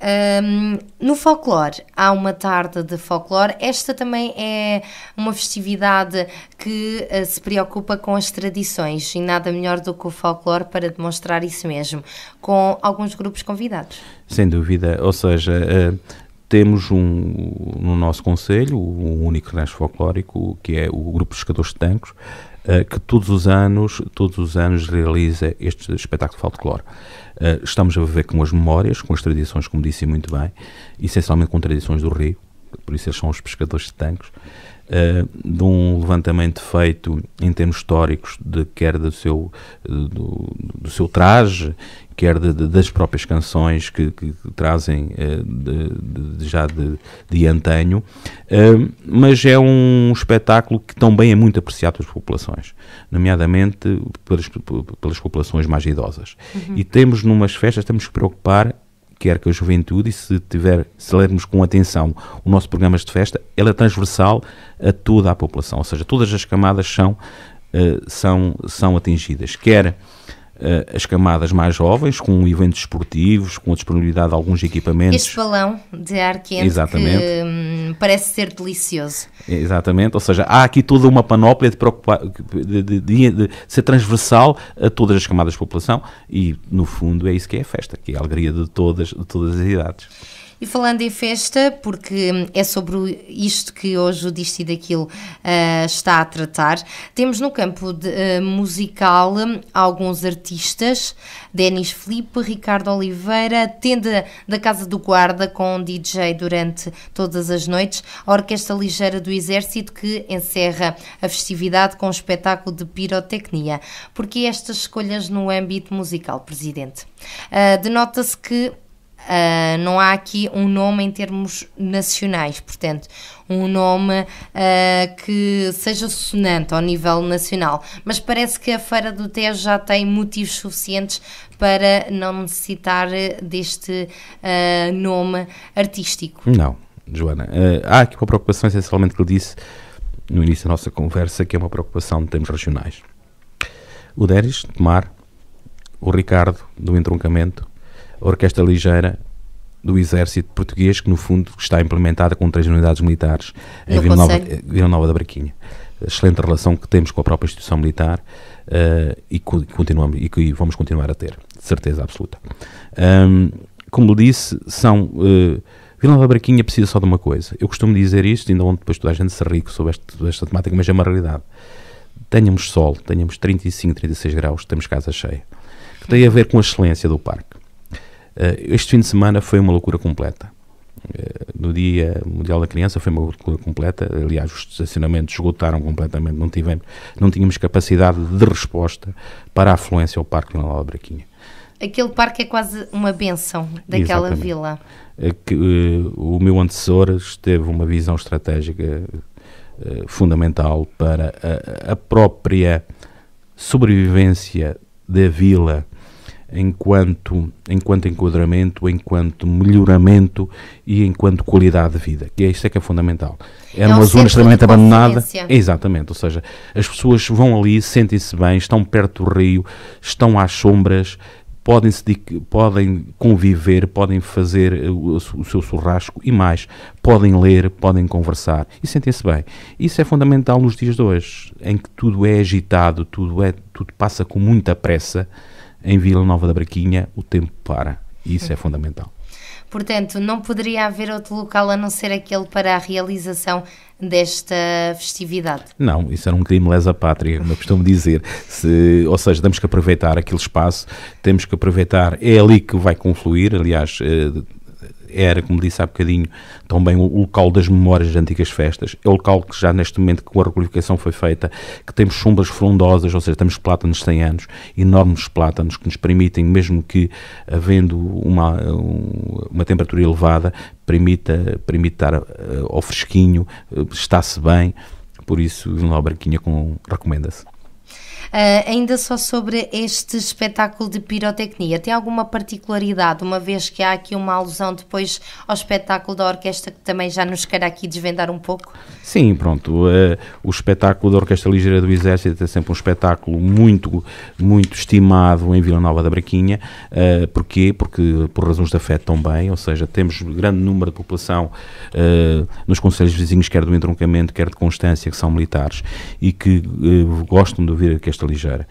No folclore, há uma tarde de folclore. Esta também é uma festividade que se preocupa com as tradições, e nada melhor do que o folclore para demonstrar isso mesmo, com alguns grupos convidados. Sem dúvida, ou seja, temos no nosso concelho o único rancho folclórico, que é o Grupo Pescadores de Tancos, que todos os anos realiza este espetáculo de folclore. Estamos a viver com as memórias, com as tradições, como disse muito bem, essencialmente com tradições do Rio, por isso eles são os Pescadores de Tancos, de um levantamento feito em termos históricos, quer do seu traje, quer das próprias canções que trazem de antanho, mas é um espetáculo que também é muito apreciado pelas populações, nomeadamente pelas populações mais idosas. E temos numas festas, temos que preocupar, quer que a juventude, e se lermos com atenção o nosso programa de festa, ele é transversal a toda a população, ou seja, todas as camadas são atingidas, quer as camadas mais jovens, com eventos esportivos, com a disponibilidade de alguns equipamentos. Este balão de ar quente, exatamente, que parece ser delicioso. Exatamente, ou seja, há aqui toda uma panóplia de ser transversal a todas as camadas da população, e no fundo é isso que é a festa, que é a alegria de todas as idades. E falando em festa, porque é sobre isto que hoje o Disto e Daquilo está a tratar, temos no campo musical alguns artistas: Denis Filipe, Ricardo Oliveira, Tenda da Casa do Guarda com DJ durante todas as noites, a Orquestra Ligeira do Exército, que encerra a festividade com um espetáculo de pirotecnia. Porque estas escolhas no âmbito musical, Presidente? Denota-se que não há aqui um nome em termos nacionais, portanto, um nome que seja sonante ao nível nacional, mas parece que a Feira do Tejo já tem motivos suficientes para não necessitar deste nome artístico. Não, Joana, há aqui uma preocupação, essencialmente, que eu disse no início da nossa conversa, que é uma preocupação de termos regionais. O Denis, de Tomar, o Ricardo, do Entroncamento, a Orquestra Ligeira do Exército Português, que no fundo está implementada com 3 unidades militares em Vila Nova da Braquinha. excelente relação que temos com a própria instituição militar e que vamos continuar a ter, de certeza absoluta. Como disse, Vila Nova da Barquinha precisa só de uma coisa. Eu costumo dizer isto, ainda onde depois toda a gente se ri sobre esta temática, mas é uma realidade. Tenhamos sol, tenhamos 35, 36 graus, temos casa cheia. Que tem a ver com a excelência do parque. Este fim de semana foi uma loucura completa. No Dia Mundial da Criança foi uma loucura completa. Aliás, os estacionamentos esgotaram completamente. Não tínhamos capacidade de resposta para a afluência ao Parque Vila Nova da Barquinha. Aquele parque é quase uma bênção daquela Exatamente. vila. O meu antecessor teve uma visão estratégica fundamental para a própria sobrevivência da vila enquanto enquadramento, enquanto melhoramento e enquanto qualidade de vida, que isto é que é fundamental. Era uma zona extremamente abandonada. Exatamente, ou seja, as pessoas vão ali, sentem-se bem, estão perto do rio, estão às sombras, podem conviver, podem fazer o seu churrasco e mais, podem ler, podem conversar e sentem-se bem. Isso é fundamental nos dias de hoje, em que tudo é agitado, tudo passa com muita pressa. Em Vila Nova da Barquinha o tempo para, e isso é fundamental. Portanto, não poderia haver outro local a não ser aquele para a realização desta festividade? Não, isso era um crime lesa pátria, como eu costumo dizer. Ou seja, temos que aproveitar aquele espaço, temos que aproveitar, é ali que vai confluir, aliás, era, como disse há bocadinho, também o local das memórias de antigas festas. É o local que já neste momento, com a requalificação foi feita, que temos sombras frondosas, ou seja, temos plátanos de 100 anos, enormes plátanos que nos permitem, mesmo que havendo uma temperatura elevada, permite estar ao fresquinho, está-se bem, por isso Vila Nova da Barquinha recomenda-se. Ainda só sobre este espetáculo de pirotecnia, tem alguma particularidade, uma vez que há aqui uma alusão depois ao espetáculo da orquestra que também já nos quer aqui desvendar um pouco? Sim, pronto, o espetáculo da Orquestra Ligeira do Exército é sempre um espetáculo muito, muito estimado em Vila Nova da Barquinha. Porquê? Porque por razões de afeto também, ou seja, temos grande número de população nos concelhos vizinhos, quer do entroncamento, quer de Constância, que são militares e que gostam de ouvir a Orquestra Ligeira.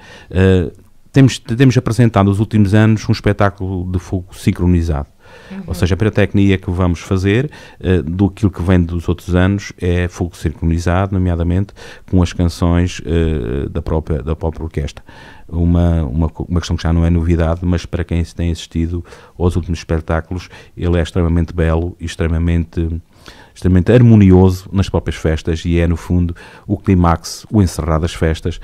Temos apresentado nos últimos anos um espetáculo de fogo sincronizado. Ou seja, a pirotecnia que vamos fazer, do aquilo que vem dos outros anos, é fogo sincronizado, nomeadamente com as canções da própria orquestra. Uma questão que já não é novidade, mas para quem tem assistido aos últimos espetáculos, ele é extremamente belo e extremamente harmonioso nas próprias festas e é, no fundo, o clímax, o encerrar das festas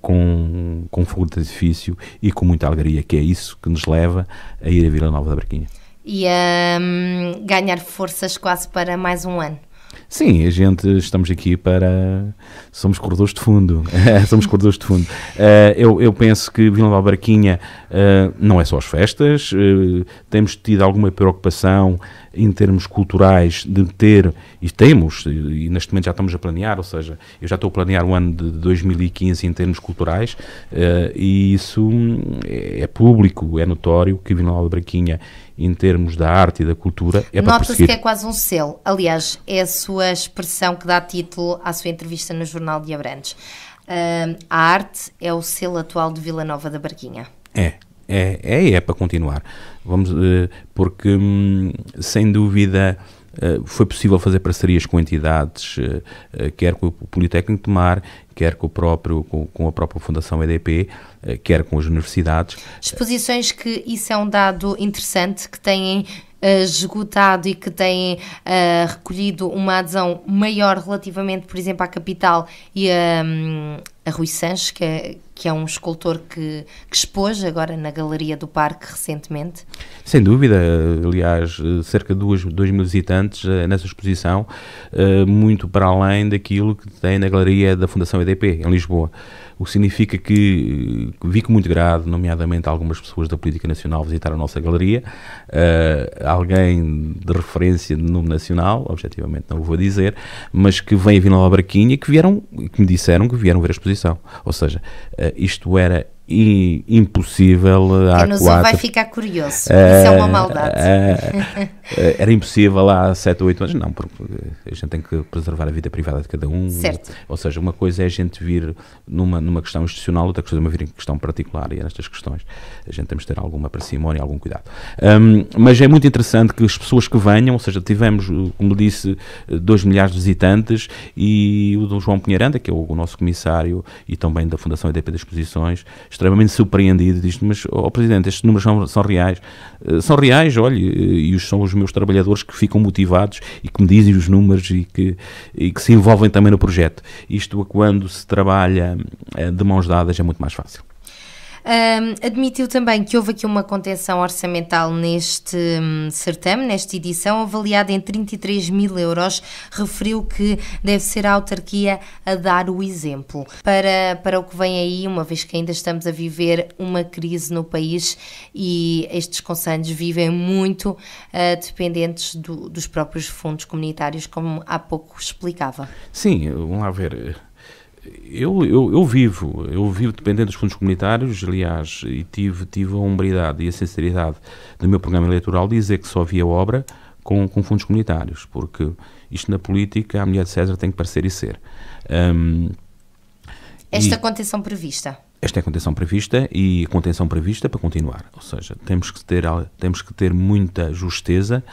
com fogo de artifício e com muita alegria, que é isso que nos leva a ir a Vila Nova da Barquinha. E a ganhar forças quase para mais um ano. Sim, estamos aqui somos corredores de fundo, somos corredores de fundo. Eu penso que Vila Nova da Barquinha não é só as festas, temos tido alguma preocupação em termos culturais de ter, e neste momento já estamos a planear, ou seja, eu já estou a planear o ano de 2015 em termos culturais, e isso é público, é notório que Vila Nova da Barquinha, em termos da arte e da cultura, é para Nota-se prosseguir. que é quase um selo. Aliás, é a sua expressão que dá título à sua entrevista no Jornal de Abrantes. A arte é o selo atual de Vila Nova da Barquinha. É para continuar. Porque, sem dúvida, foi possível fazer parcerias com entidades, quer com o Politécnico de Mar, quer com a própria Fundação EDP, quer com as universidades. Exposições que isso é um dado interessante, que têm esgotado e que têm recolhido uma adesão maior relativamente, por exemplo, à capital e a Rui Sanches, que é um escultor que expôs agora na Galeria do Parque recentemente. Sem dúvida, aliás, cerca de 2.000 visitantes nessa exposição, muito para além daquilo que tem na Galeria da Fundação EDP, em Lisboa. O que significa que vi com muito grado, nomeadamente algumas pessoas da política nacional visitar a nossa galeria, alguém de referência de nome nacional, objetivamente não o vou dizer, mas que vem a Vila Nova da Barquinha e que me disseram que vieram ver a exposição. Ou seja, isto era impossível Quem nos ouve vai ficar curioso. Isso é uma maldade. Era impossível há 7 ou 8 anos, não, porque a gente tem que preservar a vida privada de cada um. Certo. Ou seja, uma coisa é a gente vir numa questão institucional, outra coisa é uma vir em questão particular, e nestas questões a gente temos de ter alguma parcimónia e algum cuidado. Mas é muito interessante que as pessoas que venham, ou seja, tivemos, como disse, 2 milhares de visitantes, e o Dom João Pinheiranda, que é o nosso comissário e também da Fundação EDP das Exposições, extremamente surpreendido, diz: mas, Presidente, estes números são reais? São reais, olha, e são os meus trabalhadores que ficam motivados e que me dizem os números e que se envolvem também no projeto. Isto, quando se trabalha de mãos dadas, é muito mais fácil. Admitiu também que houve aqui uma contenção orçamental neste certame, nesta edição, avaliada em 33 mil euros. Referiu que deve ser a autarquia a dar o exemplo para o que vem aí, uma vez que ainda estamos a viver uma crise no país e estes concelhos vivem muito dependentes dos próprios fundos comunitários, como há pouco explicava. Sim, vamos lá ver. Eu vivo dependendo dos fundos comunitários, aliás, e tive a hombridade e a sinceridade do meu programa eleitoral de dizer que só havia obra com fundos comunitários, porque isto na política, a mulher de César tem que parecer e ser. Esta contenção prevista? Esta é a contenção prevista e a contenção prevista para continuar, ou seja, temos que ter muita justeza,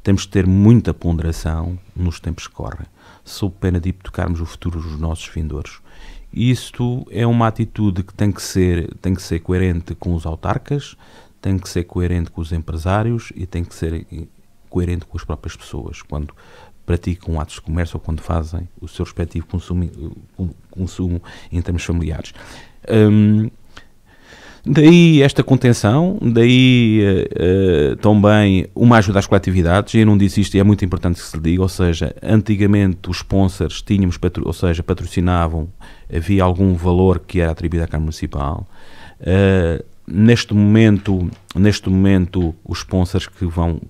temos que ter muita ponderação nos tempos que correm, sob pena de hipotecarmos o futuro dos nossos vindouros. Isto é uma atitude que tem que ser coerente com os autarcas, tem que ser coerente com os empresários e tem que ser coerente com as próprias pessoas, quando praticam atos de comércio ou quando fazem o seu respectivo consumo em termos familiares. Daí esta contenção, daí também uma ajuda às coletividades. Eu não disse isto e é muito importante que se lhe diga, ou seja, antigamente os sponsors patrocinavam, havia algum valor que era atribuído à Câmara Municipal. Neste momento, os sponsors que vão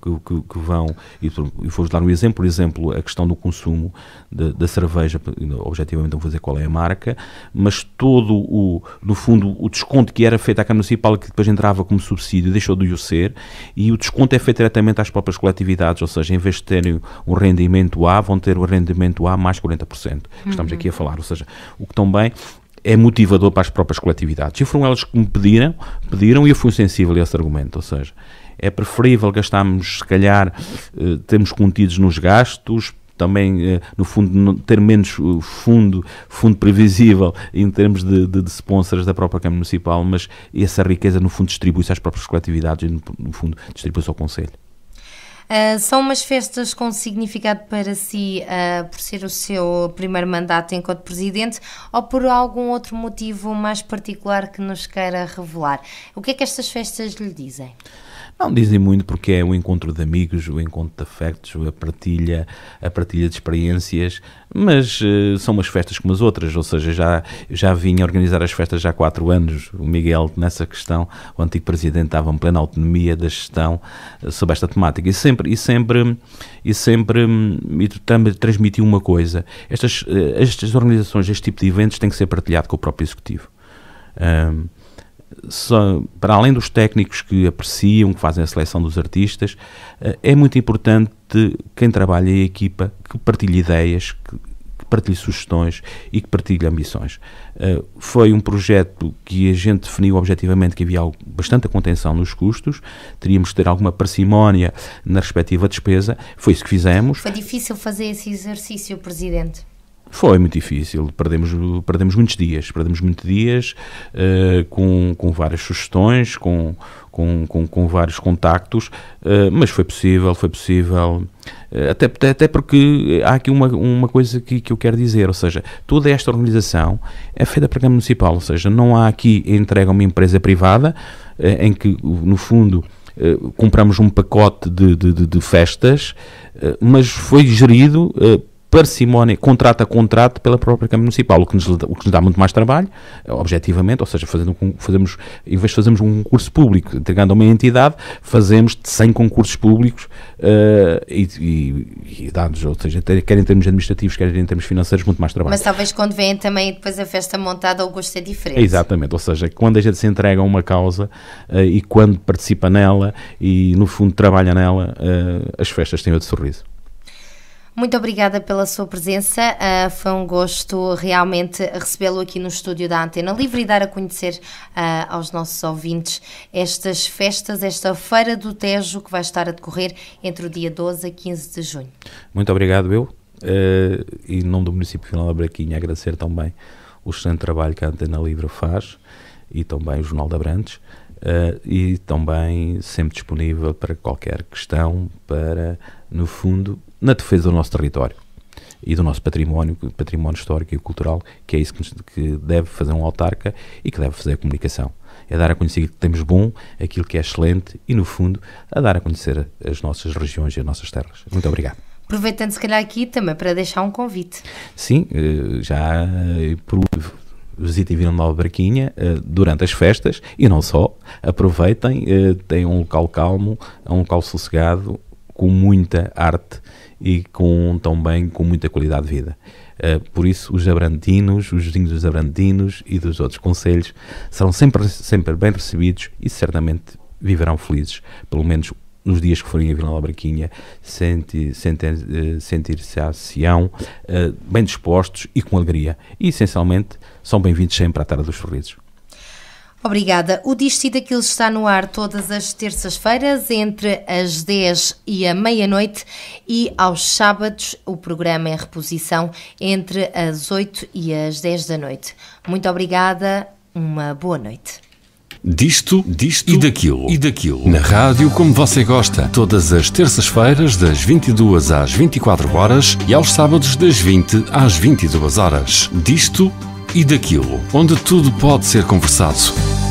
e vou-vos dar um exemplo, por exemplo, a questão do consumo da cerveja, objetivamente não vou dizer qual é a marca, mas no fundo, o desconto que era feito à Câmara Municipal, que depois entrava como subsídio, deixou de o ser, e o desconto é feito diretamente às próprias coletividades, ou seja, em vez de terem um rendimento A, vão ter o rendimento A mais 40%, que estamos aqui a falar, ou seja, o que também é motivador para as próprias coletividades. E foram elas que me pediram e eu fui sensível a esse argumento, ou seja, é preferível gastarmos, se calhar, termos contidos nos gastos, também, no fundo, ter menos fundo previsível em termos de sponsors da própria Câmara Municipal, mas essa riqueza, no fundo, distribui-se às próprias coletividades e, no fundo, distribui-se ao Conselho. São umas festas com significado para si por ser o seu primeiro mandato enquanto Presidente ou por algum outro motivo mais particular que nos queira revelar? O que é que estas festas lhe dizem? Não dizem muito, porque é o encontro de amigos, o encontro de afetos, a partilha de experiências, mas são umas festas como as outras, ou seja, já vinha a organizar as festas já há 4 anos. O Miguel, nessa questão, o antigo Presidente, estava em plena autonomia da gestão sobre esta temática e também transmitiu uma coisa: estas organizações, este tipo de eventos tem que ser partilhado com o próprio Executivo. Para além dos técnicos que apreciam, que fazem a seleção dos artistas, é muito importante quem trabalha em equipa que partilhe ideias, que partilhe sugestões e que partilhe ambições. Foi um projeto que a gente definiu objetivamente que havia bastante contenção nos custos, teríamos que ter alguma parcimónia na respectiva despesa, foi isso que fizemos. Foi difícil fazer esse exercício, Presidente? Foi muito difícil, perdemos muitos dias com várias sugestões, com vários contactos, mas foi possível, até porque há aqui uma coisa que eu quero dizer, ou seja, toda esta organização é feita para a Câmara Municipal, ou seja, não há aqui entrega a uma empresa privada, em que, no fundo, compramos um pacote de festas, mas foi gerido parcimónia, contrato a contrato pela própria Câmara Municipal, o que nos dá muito mais trabalho, objetivamente, ou seja, em vez de fazermos um concurso público entregando a uma entidade, fazemos 100 concursos públicos e dados, ou seja, quer em termos administrativos, quer em termos financeiros, muito mais trabalho. Mas talvez quando vem também depois a festa montada o gosto é diferente. Exatamente, ou seja, quando a gente se entrega a uma causa e quando participa nela e no fundo trabalha nela, as festas têm outro sorriso. Muito obrigada pela sua presença, foi um gosto realmente recebê-lo aqui no estúdio da Antena Livre e dar a conhecer aos nossos ouvintes estas festas, esta Feira do Tejo que vai estar a decorrer entre o dia 12 a 15 de junho. Muito obrigado e em nome do município de Vila Nova de Braquinha agradecer também o excelente trabalho que a Antena Livre faz e também o Jornal de Abrantes e também sempre disponível para qualquer questão, para, no fundo, na defesa do nosso território e do nosso património histórico e cultural, que é isso que deve fazer um autarca e que deve fazer a comunicação. É dar a conhecer aquilo que temos bom, aquilo que é excelente e, no fundo, a dar a conhecer as nossas regiões e as nossas terras. Muito obrigado. Aproveitando se calhar aqui também para deixar um convite. Sim, já visitem Vila Nova de Braquinha durante as festas e não só, aproveitem, tem um local calmo, um local sossegado, com muita arte e também com muita qualidade de vida. Por isso, os abrantinos, os vizinhos dos abrantinos e dos outros concelhos serão sempre bem recebidos e certamente viverão felizes, pelo menos nos dias que forem a Vila Nova de Braquinha, sentir-se à Sião, bem dispostos e com alegria. E, essencialmente, são bem-vindos sempre à Terra dos Sorrisos. Obrigada. O Disto e Daquilo está no ar todas as terças-feiras, entre as 10 e a meia-noite, e aos sábados o programa é reposição entre as 8 e as 10 da noite. Muito obrigada, uma boa noite. Disto e daquilo. Na rádio como você gosta, todas as terças-feiras das 22 às 24 horas e aos sábados das 20 às 22 horas. Disto e daquilo, onde tudo pode ser conversado.